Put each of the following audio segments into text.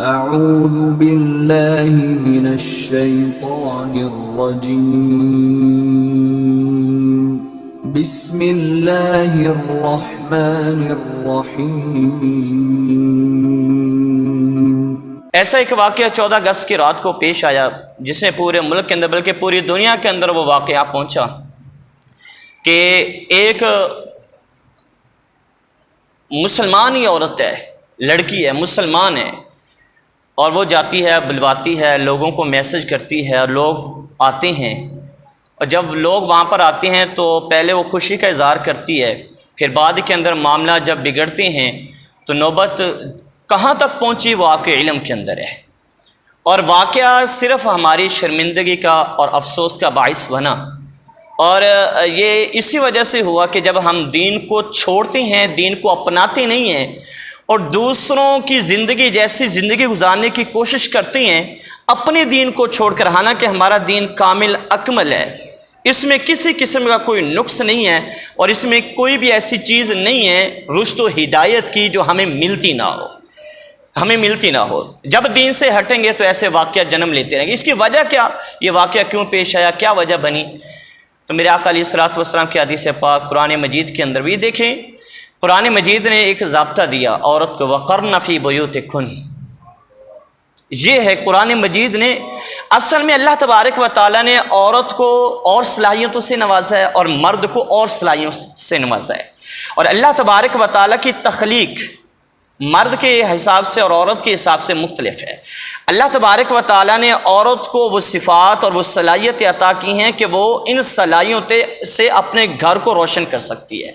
اعوذ باللہ من الشیطان الرجیم بسم اللہ الرحمن الرحیم۔ ایسا ایک واقعہ 14 اگست کی رات کو پیش آیا جس نے پورے ملک کے اندر بلکہ پوری دنیا کے اندر وہ واقعہ پہنچا کہ ایک مسلمان ہی عورت ہے، لڑکی ہے، مسلمان ہے، اور وہ جاتی ہے، بلواتی ہے، لوگوں کو میسج کرتی ہے اور لوگ آتے ہیں، اور جب لوگ وہاں پر آتے ہیں تو پہلے وہ خوشی کا اظہار کرتی ہے، پھر بعد کے اندر معاملہ جب بگڑتے ہیں تو نوبت کہاں تک پہنچی وہ آپ کے علم کے اندر ہے، اور واقعہ صرف ہماری شرمندگی کا اور افسوس کا باعث بنا، اور یہ اسی وجہ سے ہوا کہ جب ہم دین کو چھوڑتے ہیں، دین کو اپناتے نہیں ہیں اور دوسروں کی زندگی جیسی زندگی گزارنے کی کوشش کرتے ہیں اپنے دین کو چھوڑ کر، حالانکہ ہمارا دین کامل اکمل ہے، اس میں کسی قسم کا کوئی نقص نہیں ہے اور اس میں کوئی بھی ایسی چیز نہیں ہے رشد و ہدایت کی جو ہمیں ملتی نہ ہو، جب دین سے ہٹیں گے تو ایسے واقعات جنم لیتے رہیں گے۔ اس کی وجہ کیا، یہ واقعہ کیوں پیش آیا، کیا وجہ بنی؟ تو میرے آقا علیہ الصلوۃ والسلام کی حدیث پاک قرآن مجید کے اندر بھی دیکھیں، قرآن مجید نے ایک ضابطہ دیا عورت کو، وقرن فی بیوتکن، یہ ہے قرآن مجید نے۔ اصل میں اللہ تبارک و تعالیٰ نے عورت کو اور صلاحیتوں سے نوازا ہے اور مرد کو اور صلاحیتوں سے نوازا ہے، اور اللہ تبارک و تعالیٰ کی تخلیق مرد کے حساب سے اور عورت کے حساب سے مختلف ہے۔ اللہ تبارک و تعالیٰ نے عورت کو وہ صفات اور وہ صلاحیتیں عطا کی ہیں کہ وہ ان صلاحیتوں سے اپنے گھر کو روشن کر سکتی ہے،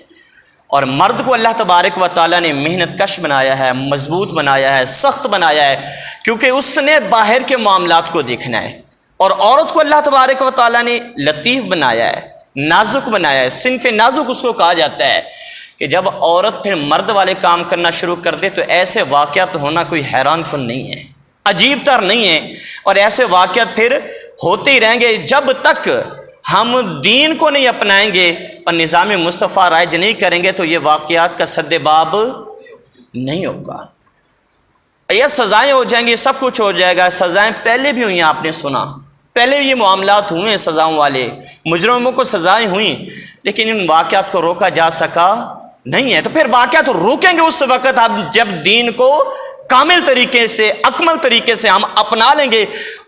اور مرد کو اللہ تبارک و تعالیٰ نے محنت کش بنایا ہے، مضبوط بنایا ہے، سخت بنایا ہے، کیونکہ اس نے باہر کے معاملات کو دیکھنا ہے، اور عورت کو اللہ تبارک و تعالیٰ نے لطیف بنایا ہے، نازک بنایا ہے، صنف نازک اس کو کہا جاتا ہے کہ جب عورت پھر مرد والے کام کرنا شروع کر دے تو ایسے واقعات ہونا کوئی حیران کن نہیں ہے، عجیب تر نہیں ہے، اور ایسے واقعات پھر ہوتے ہی رہیں گے جب تک ہم دین کو نہیں اپنائیں گے اور نظام مصطفیٰ رائج نہیں کریں گے تو یہ واقعات کا سد باب نہیں ہوگا، یہ سزائیں ہو جائیں گی، سب کچھ ہو جائے گا۔ سزائیں پہلے بھی ہوئی ہیں، آپ نے سنا، پہلے یہ معاملات ہوئے ہیں سزاؤں والے، مجرموں کو سزائیں ہوئیں، لیکن ان واقعات کو روکا جا سکا نہیں ہے۔ تو پھر واقعات روکیں گے اس وقت آپ جب دین کو کامل طریقے سے، اکمل طریقے سے ہم اپنا لیں گے،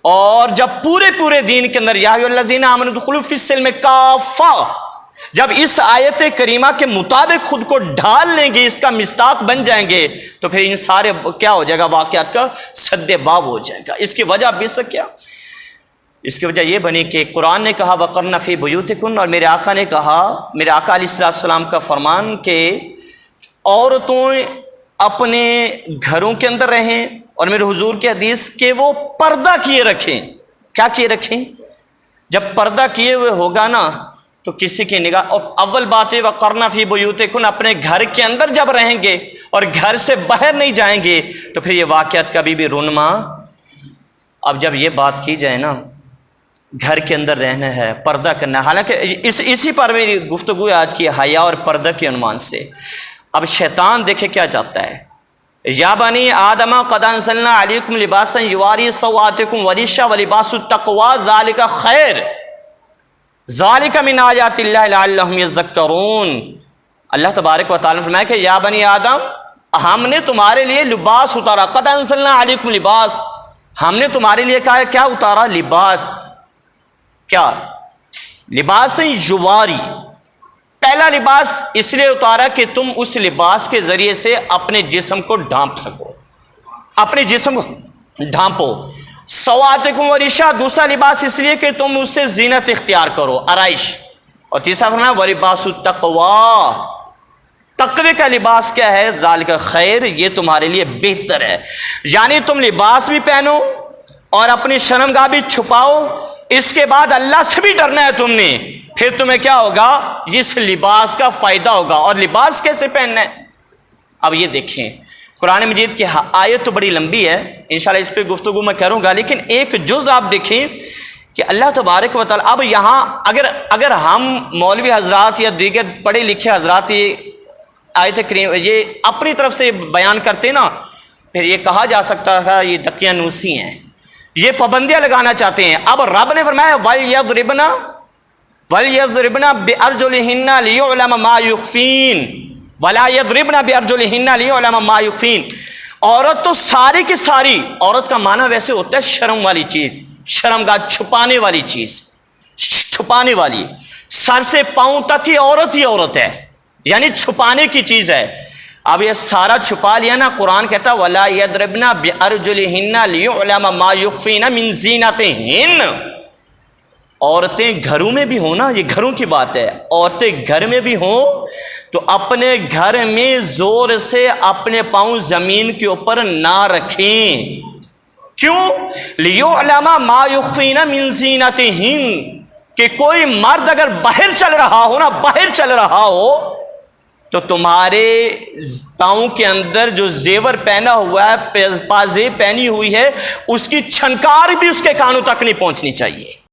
اور جب پورے دین کے اندر یا ایھا الذین آمنوا ادخلوا فی السلم کافہ، جب اس آیت کریمہ کے مطابق خود کو ڈھال لیں گے، اس کا مصداق بن جائیں گے، تو پھر ان سارے کیا ہو جائے گا، واقعات کا سد باب ہو جائے گا۔ اس کی وجہ بے شک کیا، اس کی وجہ یہ بنی کہ قرآن نے کہا وقرن فی بیوتکن، اور میرے آقا نے کہا، میرے آقا علیہ السلام کا فرمان کہ عورتوں اپنے گھروں کے اندر رہیں، اور میرے حضور کی حدیث کہ وہ پردہ کیے رکھیں۔ کیا کیے رکھیں؟ جب پردہ کیے ہوئے ہوگا نا تو کسی کی نگاہ، اور اول بات ہے وقرن فی بیوتکن، اپنے گھر کے اندر جب رہیں گے اور گھر سے باہر نہیں جائیں گے تو پھر یہ واقعات کبھی بھی رونما۔ اب جب یہ بات کی جائے نا، گھر کے اندر رہنا ہے، پردہ کرنا ہے، حالانکہ اسی پر میری گفتگو آج کی حیا اور پردہ کے عنوان سے۔ اب شیطان دیکھے کیا چاہتا ہے، یا بنی آدم قد انزلنا علیکم لباسا یواری سوآتکم وریشا ولباس التقوی ذالک خیر ذالک من آیات اللہ لعلہم یذکرون۔ اللہ تبارک و تعالیٰ نے فرمایا کہ یا بنی آدم، ہم نے تمہارے لیے لباس اتارا، قد انزلنا علیکم لباس، ہم نے تمہارے لیے کہا کیا اتارا، لباس۔ کیا لباس یواری، پہلا لباس اس لیے اتارا کہ تم اس لباس کے ذریعے سے اپنے جسم کو ڈھانپ سکو، اپنے جسم کو ڈھانپو۔ سوآتکم وریشا، دوسرا لباس اس لیے کہ تم اس سے زینت اختیار کرو، آرائش، اور تیسرا فرمایا ولباس التقوی، تقوی کا لباس کیا ہے، ذالک خیر، یہ تمہارے لیے بہتر ہے۔ یعنی تم لباس بھی پہنو اور اپنی شرمگاہ بھی چھپاؤ، اس کے بعد اللہ سے بھی ڈرنا ہے تم نے، پھر تمہیں کیا ہوگا، اس لباس کا فائدہ ہوگا۔ اور لباس کیسے پہننا ہے؟ اب یہ دیکھیں، قرآن مجید کی آیت تو بڑی لمبی ہے، انشاءاللہ اس پہ گفتگو میں کروں گا، لیکن ایک جز آپ دیکھیں کہ اللہ تبارک و تعالیٰ، اب یہاں اگر ہم مولوی حضرات یا دیگر پڑھے لکھے حضرات یہ آیت کریم یہ اپنی طرف سے بیان کرتے نا پھر یہ کہا جا سکتا تھا یہ دقیانوسی ہیں، یہ پابندیاں لگانا چاہتے ہیں۔ اب رب نے فرمایا وَلْيَضْرِبْنَا بِأَرْجُلِهِنَّ لِيُعْلَمَ مَا يُخْفِينَ وَلَا يَضْرِبْنَ بِأَرْجُلِهِنَّ لِيُعْلَمَ مَا يُخْفِينَ۔ عورت تو ساری کی ساری، عورت کا معنی ویسے ہوتا ہے شرم والی چیز، شرمگاہ چھپانے والی چیز، چھپانے والی، سر سے پاؤں تک کی عورت ہی عورت ہے، یعنی چھپانے کی چیز ہے۔ اب یہ سارا چھپا لیا نا، قرآن کہتا وَلَا يَضْرِبْنَ بِأَرْجُلِهِنَّ لِيُعْلَمَ مَا يُخْفِينَ مِنْ زِينَتِهِنَّ۔ عورتیں گھروں میں بھی ہوں نا، یہ گھروں کی بات ہے، عورتیں گھر میں بھی ہوں تو اپنے گھر میں زور سے اپنے پاؤں زمین کے اوپر نہ رکھیں۔ کیوں؟ لِيُعْلَمَ مَا يُخْفِينَ مِنْ زِينَتِهِنَّ، کہ کوئی مرد اگر باہر چل رہا ہو نا، باہر چل رہا ہو تو تمہارے پاؤں کے اندر جو زیور پہنا ہوا ہے، پازیب پہنی ہوئی ہے، اس کی چھنکار بھی اس کے کانوں تک نہیں پہنچنی چاہیے۔